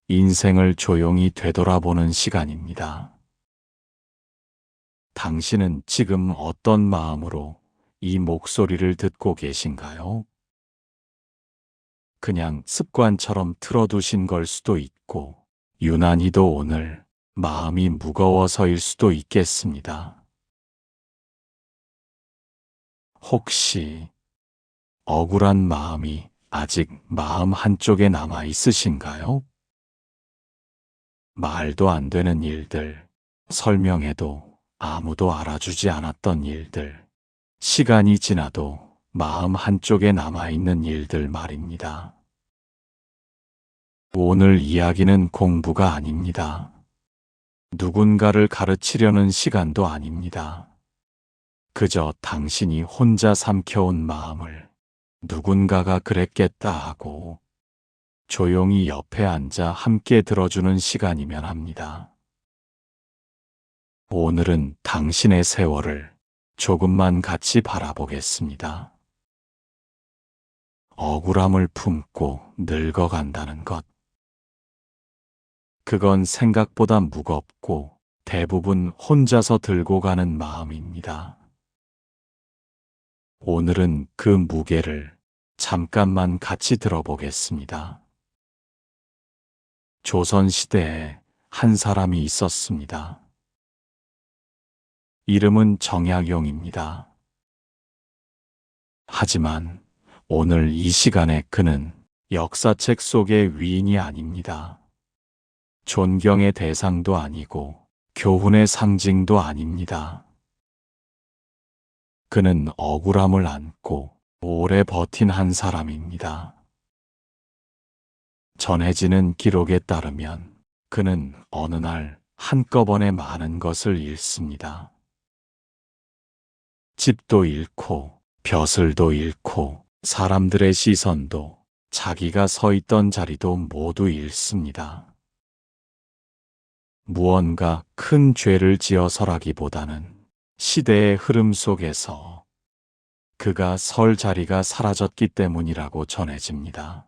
인생을 조용히 되돌아보는 시간입니다. 당신은 지금 어떤 마음으로 이 목소리를 듣고 계신가요? 그냥 습관처럼 틀어두신 걸 수도 있고, 유난히도 오늘 마음이 무거워서일 수도 있겠습니다. 혹시 억울한 마음이 아직 마음 한쪽에 남아 있으신가요? 말도 안 되는 일들, 설명해도 아무도 알아주지 않았던 일들, 시간이 지나도 마음 한쪽에 남아있는 일들 말입니다. 오늘 이야기는 공부가 아닙니다. 누군가를 가르치려는 시간도 아닙니다. 그저 당신이 혼자 삼켜온 마음을 누군가가 그랬겠다 하고 조용히 옆에 앉아 함께 들어주는 시간이면 합니다. 오늘은 당신의 세월을 조금만 같이 바라보겠습니다. 억울함을 품고 늙어간다는 것. 그건 생각보다 무겁고 대부분 혼자서 들고 가는 마음입니다. 오늘은 그 무게를 잠깐만 같이 들어보겠습니다. 조선시대에 한 사람이 있었습니다. 이름은 정약용입니다. 하지만 오늘 이 시간에 그는 역사책 속의 위인이 아닙니다. 존경의 대상도 아니고 교훈의 상징도 아닙니다. 그는 억울함을 안고 오래 버틴 한 사람입니다. 전해지는 기록에 따르면 그는 어느 날 한꺼번에 많은 것을 잃습니다. 집도 잃고 벼슬도 잃고 사람들의 시선도 자기가 서 있던 자리도 모두 잃습니다. 무언가 큰 죄를 지어서라기보다는 시대의 흐름 속에서 그가 설 자리가 사라졌기 때문이라고 전해집니다.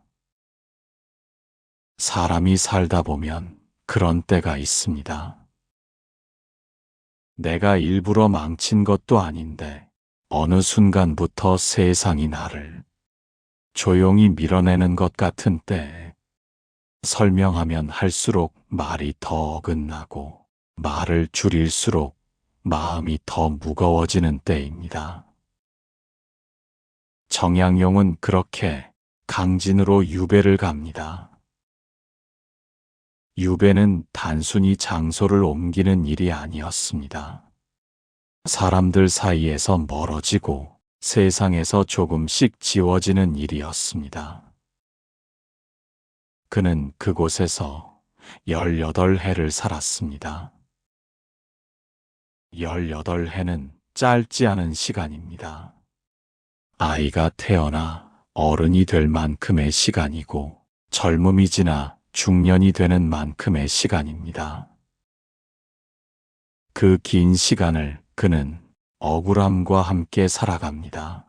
사람이 살다 보면 그런 때가 있습니다. 내가 일부러 망친 것도 아닌데 어느 순간부터 세상이 나를 조용히 밀어내는 것 같은 때에 설명하면 할수록 말이 더 어긋나고 말을 줄일수록 마음이 더 무거워지는 때입니다. 정약용은 그렇게 강진으로 유배를 갑니다. 유배는 단순히 장소를 옮기는 일이 아니었습니다. 사람들 사이에서 멀어지고 세상에서 조금씩 지워지는 일이었습니다. 그는 그곳에서 18해를 살았습니다. 18해는 짧지 않은 시간입니다. 아이가 태어나 어른이 될 만큼의 시간이고 젊음이 지나 중년이 되는 만큼의 시간입니다. 그 긴 시간을 그는 억울함과 함께 살아갑니다.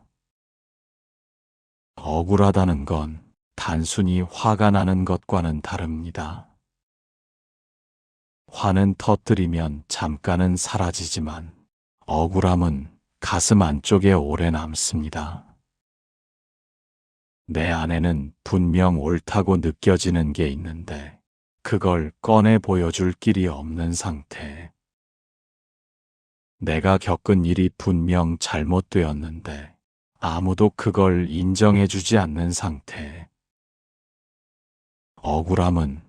억울하다는 건 단순히 화가 나는 것과는 다릅니다. 화는 터뜨리면 잠깐은 사라지지만 억울함은 가슴 안쪽에 오래 남습니다. 내 안에는 분명 옳다고 느껴지는 게 있는데 그걸 꺼내 보여줄 길이 없는 상태. 내가 겪은 일이 분명 잘못되었는데 아무도 그걸 인정해주지 않는 상태. 억울함은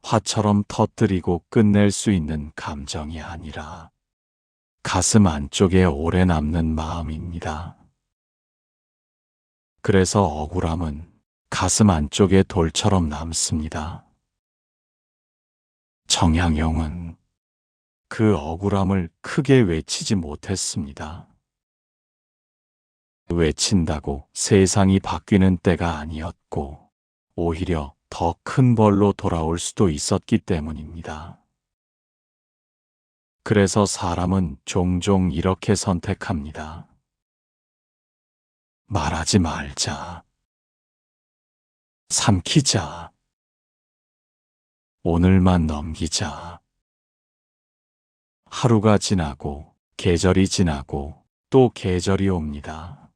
화처럼 터뜨리고 끝낼 수 있는 감정이 아니라 가슴 안쪽에 오래 남는 마음입니다. 그래서 억울함은 가슴 안쪽에 돌처럼 남습니다. 정약용은 그 억울함을 크게 외치지 못했습니다. 외친다고 세상이 바뀌는 때가 아니었고 오히려 더 큰 벌로 돌아올 수도 있었기 때문입니다. 그래서 사람은 종종 이렇게 선택합니다. 말하지 말자. 삼키자. 오늘만 넘기자. 하루가 지나고 계절이 지나고 또 계절이 옵니다.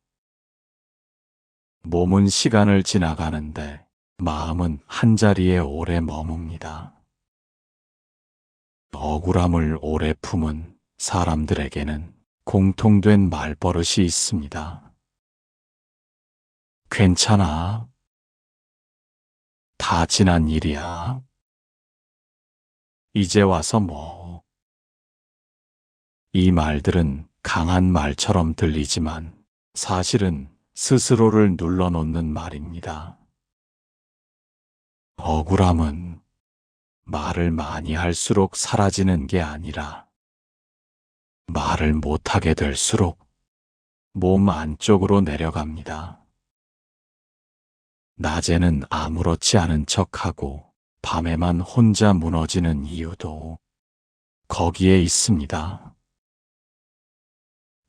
몸은 시간을 지나가는데 마음은 한자리에 오래 머뭅니다. 억울함을 오래 품은 사람들에게는 공통된 말버릇이 있습니다. 괜찮아. 다 지난 일이야. 이제 와서 뭐. 이 말들은 강한 말처럼 들리지만 사실은 스스로를 눌러놓는 말입니다. 억울함은 말을 많이 할수록 사라지는 게 아니라 말을 못하게 될수록 몸 안쪽으로 내려갑니다. 낮에는 아무렇지 않은 척하고 밤에만 혼자 무너지는 이유도 거기에 있습니다.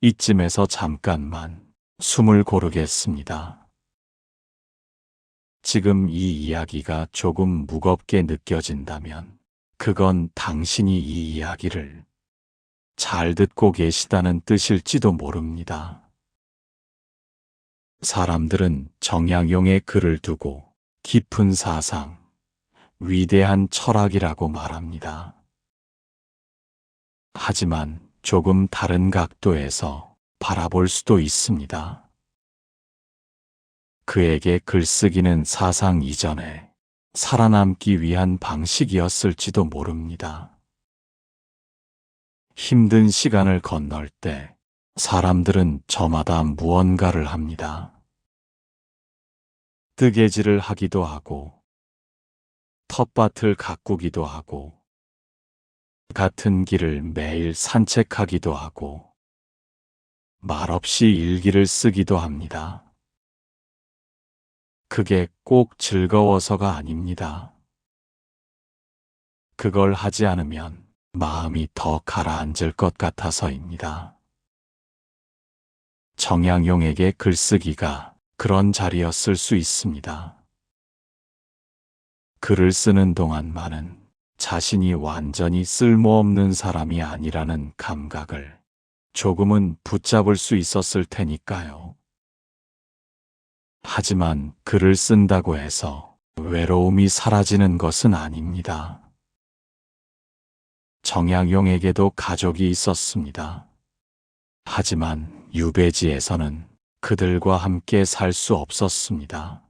이쯤에서 잠깐만 숨을 고르겠습니다. 지금 이 이야기가 조금 무겁게 느껴진다면 그건 당신이 이 이야기를 잘 듣고 계시다는 뜻일지도 모릅니다. 사람들은 정약용의 글을 두고 깊은 사상, 위대한 철학이라고 말합니다. 하지만 조금 다른 각도에서 바라볼 수도 있습니다. 그에게 글쓰기는 사상 이전에 살아남기 위한 방식이었을지도 모릅니다. 힘든 시간을 건널 때 사람들은 저마다 무언가를 합니다. 뜨개질을 하기도 하고, 텃밭을 가꾸기도 하고, 같은 길을 매일 산책하기도 하고, 말없이 일기를 쓰기도 합니다. 그게 꼭 즐거워서가 아닙니다. 그걸 하지 않으면 마음이 더 가라앉을 것 같아서입니다. 정약용에게 글쓰기가 그런 자리였을 수 있습니다. 글을 쓰는 동안만은 자신이 완전히 쓸모없는 사람이 아니라는 감각을 조금은 붙잡을 수 있었을 테니까요. 하지만 글을 쓴다고 해서 외로움이 사라지는 것은 아닙니다. 정약용에게도 가족이 있었습니다. 하지만 유배지에서는 그들과 함께 살 수 없었습니다.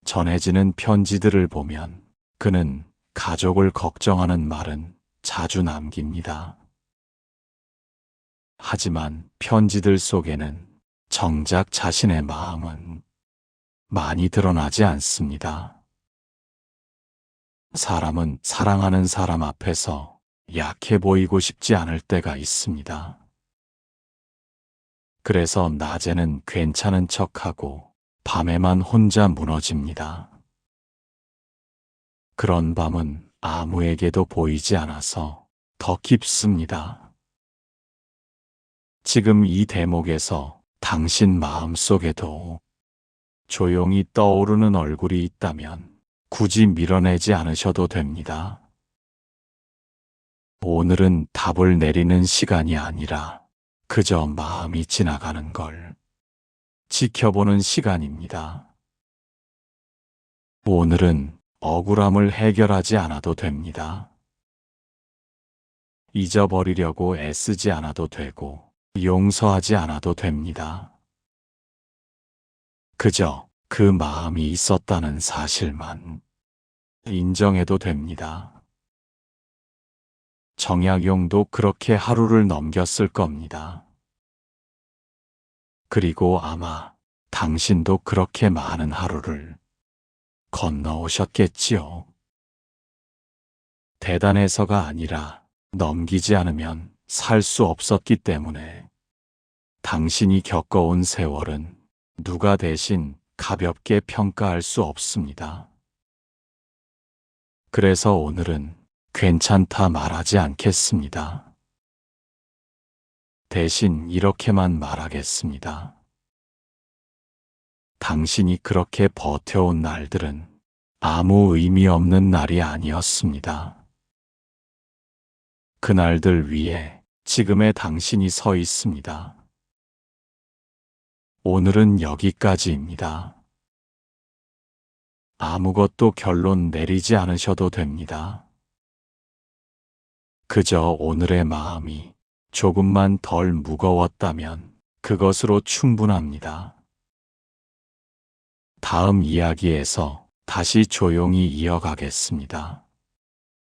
전해지는 편지들을 보면 그는 가족을 걱정하는 말은 자주 남깁니다. 하지만 편지들 속에는 정작 자신의 마음은 많이 드러나지 않습니다. 사람은 사랑하는 사람 앞에서 약해 보이고 싶지 않을 때가 있습니다. 그래서 낮에는 괜찮은 척하고 밤에만 혼자 무너집니다. 그런 밤은 아무에게도 보이지 않아서 더 깊습니다. 지금 이 대목에서 당신 마음속에도 조용히 떠오르는 얼굴이 있다면 굳이 밀어내지 않으셔도 됩니다. 오늘은 답을 내리는 시간이 아니라 그저 마음이 지나가는 걸 지켜보는 시간입니다. 오늘은 억울함을 해결하지 않아도 됩니다. 잊어버리려고 애쓰지 않아도 되고 용서하지 않아도 됩니다. 그저 그 마음이 있었다는 사실만 인정해도 됩니다. 정약용도 그렇게 하루를 넘겼을 겁니다. 그리고 아마 당신도 그렇게 많은 하루를 건너오셨겠지요. 대단해서가 아니라 넘기지 않으면 살 수 없었기 때문에 당신이 겪어온 세월은 누가 대신 가볍게 평가할 수 없습니다. 그래서 오늘은 괜찮다 말하지 않겠습니다. 대신 이렇게만 말하겠습니다. 당신이 그렇게 버텨온 날들은 아무 의미 없는 날이 아니었습니다. 그날들 위에 지금의 당신이 서 있습니다. 오늘은 여기까지입니다. 아무것도 결론 내리지 않으셔도 됩니다. 그저 오늘의 마음이 조금만 덜 무거웠다면 그것으로 충분합니다. 다음 이야기에서 다시 조용히 이어가겠습니다.